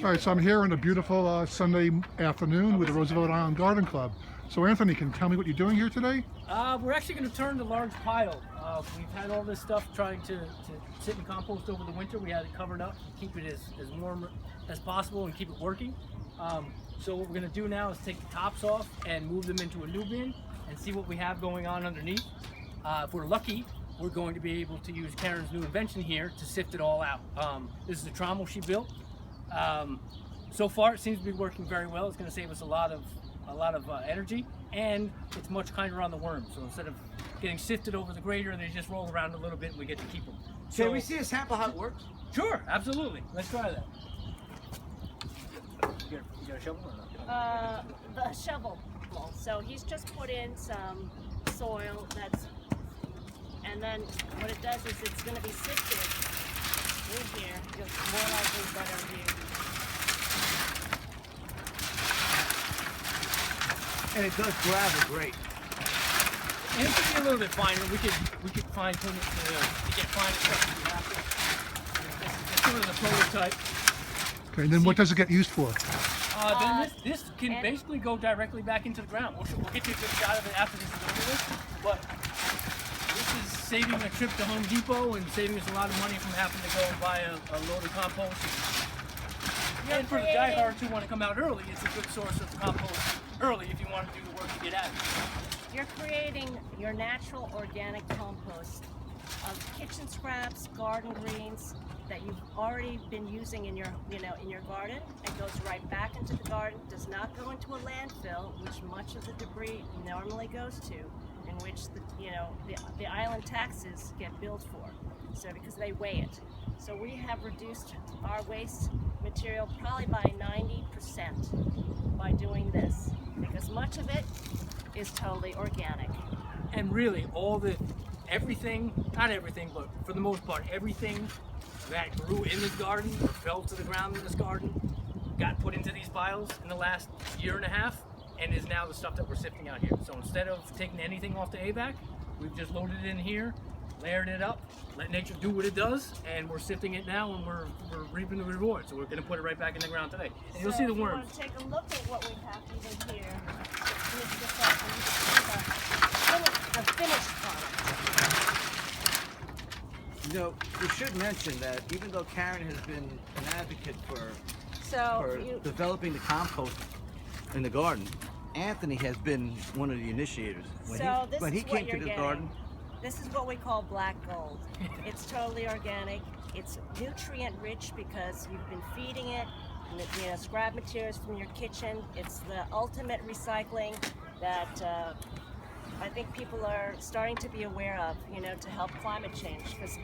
All right, so I'm here on a beautiful Sunday afternoon with the Roosevelt Island Garden Club. So Anthony, can you tell me what you're doing here today? We're actually going to turn the large pile. We've had all this stuff trying to sit in compost over the winter. We had it covered up to keep it as warm as possible and keep it working. So what we're going to do now is take the tops off and move them into a new bin and see what we have going on underneath. If we're lucky, we're going to be able to use Karen's new invention here to sift it all out. This is a trommel she built. So far it seems to be working very well. It's going to save us a lot of energy, and it's much kinder on the worms. So instead of getting sifted over the grater, they just roll around a little bit and we get to keep them. Can we see a sample how it works? Sure, absolutely. Let's try that. You got a shovel or not? The shovel. So he's just put in some soil and then what it does is it's going to be sifted in here, just more likely better here. And it does gravel great. And it could be a little bit finer. We could fine tune it to get finer stuff if we have to. It's sort of the prototype. Okay, and then what does it get used for? Then this can basically go directly back into the ground. We'll get you a good shot of it after this is over with. But this is saving a trip to Home Depot and saving us a lot of money from having to go and buy a load of compost. And for the diehards who want to come out early, it's a good source of compost early if you want to do the work to get at it. You're creating your natural organic compost of kitchen scraps, garden greens that you've already been using in your garden. It goes right back into the garden, does not go into a landfill, which much of the debris normally goes to, in which the island taxes get billed for. So because they weigh it. So we have reduced our waste material probably by 90% by doing this, because much of it is totally organic. And really everything, not everything, but for the most part, everything that grew in this garden or fell to the ground in this garden got put into these piles in the last year and a half and is now the stuff that we're sifting out here. So instead of taking anything off the AVAC, we've just loaded it in here, layered it up, let nature do what it does, and we're sifting it now and we're reaping the reward. So we're going to put it right back in the ground today. And you'll see the worms. If you want to take a look at what we have even here, finish this up and you can see the finished product. You know, we should mention that even though Karen has been an advocate for developing the compost in the garden, Anthony has been one of the initiators. When he came to the garden, this is what we call black gold. It's totally organic. It's nutrient rich because you've been feeding it, scrap materials from your kitchen. It's the ultimate recycling that I think people are starting to be aware of, to help climate change. Because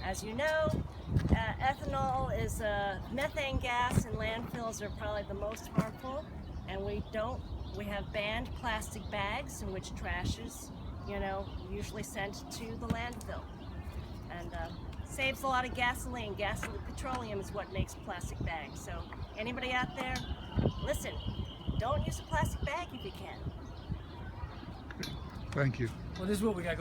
as you know, ethanol is a methane gas, and landfills are probably the most harmful. And we have banned plastic bags in which trash is, usually sent to the landfill. And saves a lot of gasoline. Petroleum is what makes plastic bags. So anybody out there, listen, don't use a plastic bag if you can. Thank you. Well, this is what we got going.